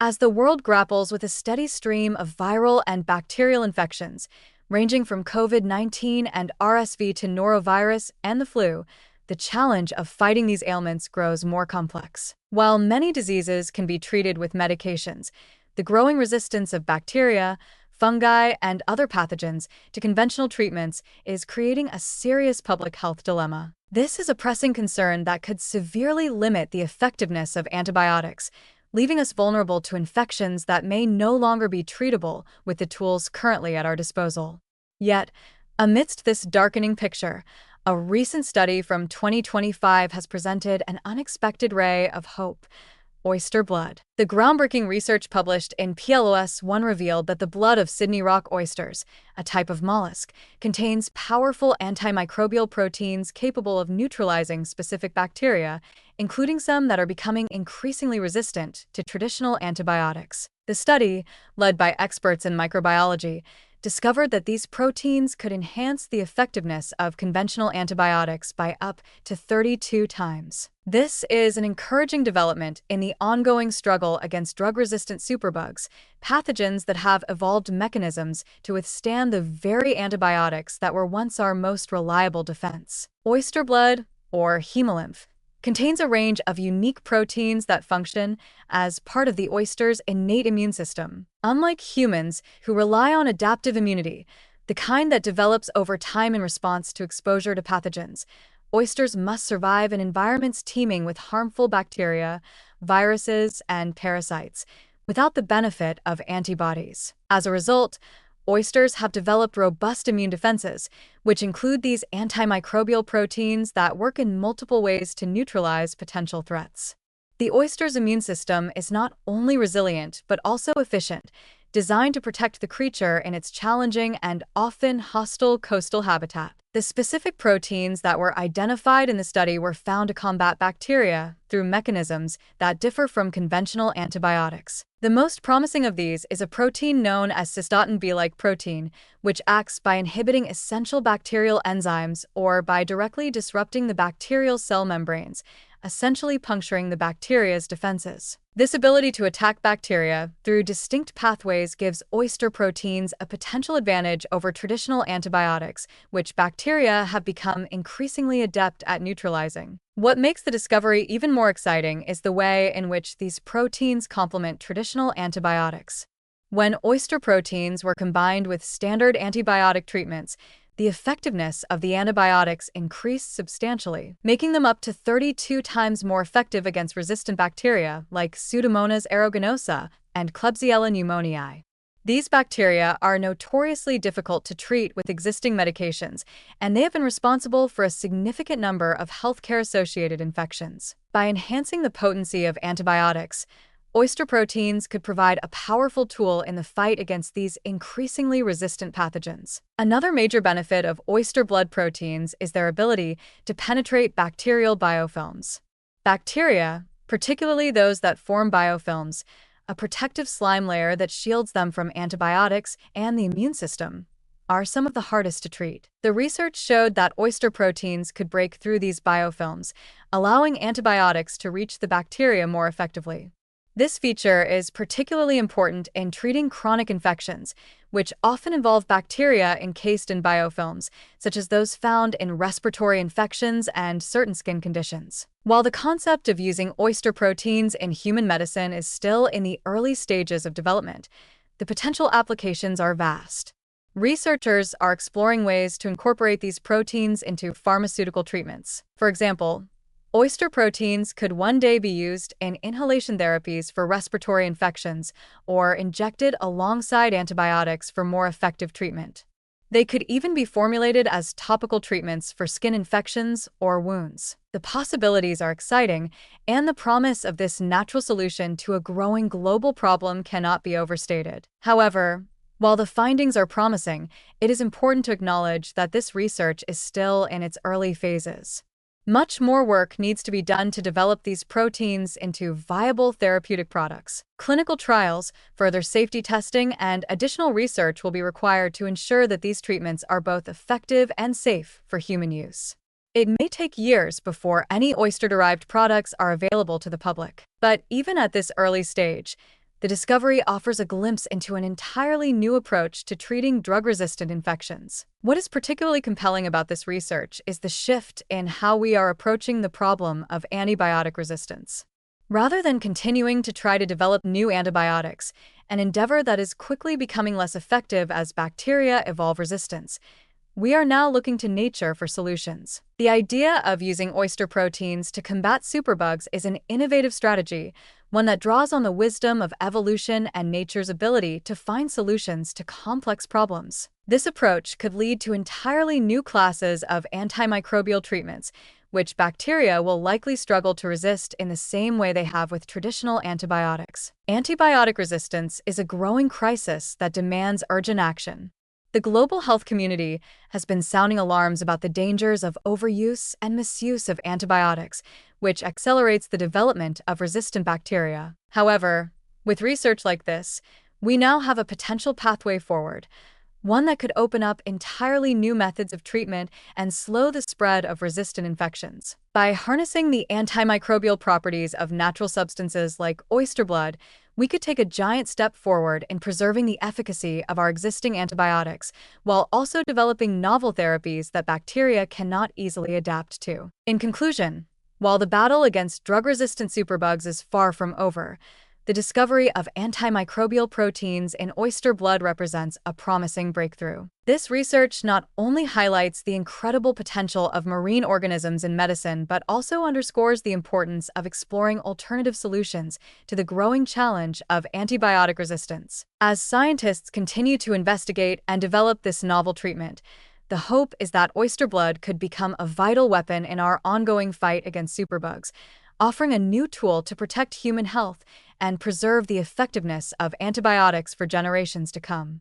As the world grapples with a steady stream of viral and bacterial infections, ranging from COVID-19 and RSV to norovirus and the flu, the challenge of fighting these ailments grows more complex. While many diseases can be treated with medications, the growing resistance of bacteria, fungi, and other pathogens to conventional treatments is creating a serious public health dilemma. This is a pressing concern that could severely limit the effectiveness of antibiotics, leaving us vulnerable to infections that may no longer be treatable with the tools currently at our disposal. Yet, amidst this darkening picture, a recent study from 2025 has presented an unexpected ray of hope: oyster blood. The groundbreaking research published in PLOS One revealed that the blood of Sydney rock oysters, a type of mollusk, contains powerful antimicrobial proteins capable of neutralizing specific bacteria, including some that are becoming increasingly resistant to traditional antibiotics. The study, led by experts in microbiology, discovered that these proteins could enhance the effectiveness of conventional antibiotics by up to 32 times. This is an encouraging development in the ongoing struggle against drug-resistant superbugs, pathogens that have evolved mechanisms to withstand the very antibiotics that were once our most reliable defense. Oyster blood, or hemolymph, contains a range of unique proteins that function as part of the oyster's innate immune system. Unlike humans, who rely on adaptive immunity, the kind that develops over time in response to exposure to pathogens, oysters must survive in environments teeming with harmful bacteria, viruses, and parasites, without the benefit of antibodies. As a result, oysters have developed robust immune defenses, which include these antimicrobial proteins that work in multiple ways to neutralize potential threats. The oyster's immune system is not only resilient but also efficient, designed to protect the creature in its challenging and often hostile coastal habitat. The specific proteins that were identified in the study were found to combat bacteria through mechanisms that differ from conventional antibiotics. The most promising of these is a protein known as cystatin B-like protein, which acts by inhibiting essential bacterial enzymes or by directly disrupting the bacterial cell membranes, essentially puncturing the bacteria's defenses. This ability to attack bacteria through distinct pathways gives oyster proteins a potential advantage over traditional antibiotics, which bacteria have become increasingly adept at neutralizing. What makes the discovery even more exciting is the way in which these proteins complement traditional antibiotics. When oyster proteins were combined with standard antibiotic treatments, the effectiveness of the antibiotics increased substantially, making them up to 32 times more effective against resistant bacteria like Pseudomonas aeruginosa and Klebsiella pneumoniae. These bacteria are notoriously difficult to treat with existing medications, and they have been responsible for a significant number of healthcare-associated infections. By enhancing the potency of antibiotics, oyster proteins could provide a powerful tool in the fight against these increasingly resistant pathogens. Another major benefit of oyster blood proteins is their ability to penetrate bacterial biofilms. Bacteria, particularly those that form biofilms, a protective slime layer that shields them from antibiotics and the immune system, are some of the hardest to treat. The research showed that oyster proteins could break through these biofilms, allowing antibiotics to reach the bacteria more effectively. This feature is particularly important in treating chronic infections, which often involve bacteria encased in biofilms, such as those found in respiratory infections and certain skin conditions. While the concept of using oyster proteins in human medicine is still in the early stages of development, the potential applications are vast. Researchers are exploring ways to incorporate these proteins into pharmaceutical treatments. For example, oyster proteins could one day be used in inhalation therapies for respiratory infections or injected alongside antibiotics for more effective treatment. They could even be formulated as topical treatments for skin infections or wounds. The possibilities are exciting, and the promise of this natural solution to a growing global problem cannot be overstated. However, while the findings are promising, it is important to acknowledge that this research is still in its early phases. Much more work needs to be done to develop these proteins into viable therapeutic products. Clinical trials, further safety testing, and additional research will be required to ensure that these treatments are both effective and safe for human use. It may take years before any oyster-derived products are available to the public. But even at this early stage, The discovery offers a glimpse into an entirely new approach to treating drug-resistant infections. What is particularly compelling about this research is the shift in how we are approaching the problem of antibiotic resistance. Rather than continuing to try to develop new antibiotics, an endeavor that is quickly becoming less effective as bacteria evolve resistance, we are now looking to nature for solutions. The idea of using oyster proteins to combat superbugs is an innovative strategy, one that draws on the wisdom of evolution and nature's ability to find solutions to complex problems. This approach could lead to entirely new classes of antimicrobial treatments, which bacteria will likely struggle to resist in the same way they have with traditional antibiotics. Antibiotic resistance is a growing crisis that demands urgent action. The global health community has been sounding alarms about the dangers of overuse and misuse of antibiotics, which accelerates the development of resistant bacteria. However, with research like this, we now have a potential pathway forward, one that could open up entirely new methods of treatment and slow the spread of resistant infections. By harnessing the antimicrobial properties of natural substances like oyster blood, we could take a giant step forward in preserving the efficacy of our existing antibiotics, while also developing novel therapies that bacteria cannot easily adapt to. In conclusion, while the battle against drug-resistant superbugs is far from over, the discovery of antimicrobial proteins in oyster blood represents a promising breakthrough. This research not only highlights the incredible potential of marine organisms in medicine, but also underscores the importance of exploring alternative solutions to the growing challenge of antibiotic resistance. As scientists continue to investigate and develop this novel treatment, the hope is that oyster blood could become a vital weapon in our ongoing fight against superbugs, offering a new tool to protect human health and preserve the effectiveness of antibiotics for generations to come.